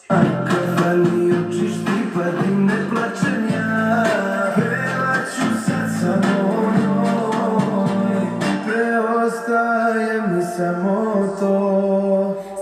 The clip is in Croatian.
Kafani očiš ti pa dimne plačenja. Pevat ću sad samo njoj, preostaje mi samo to.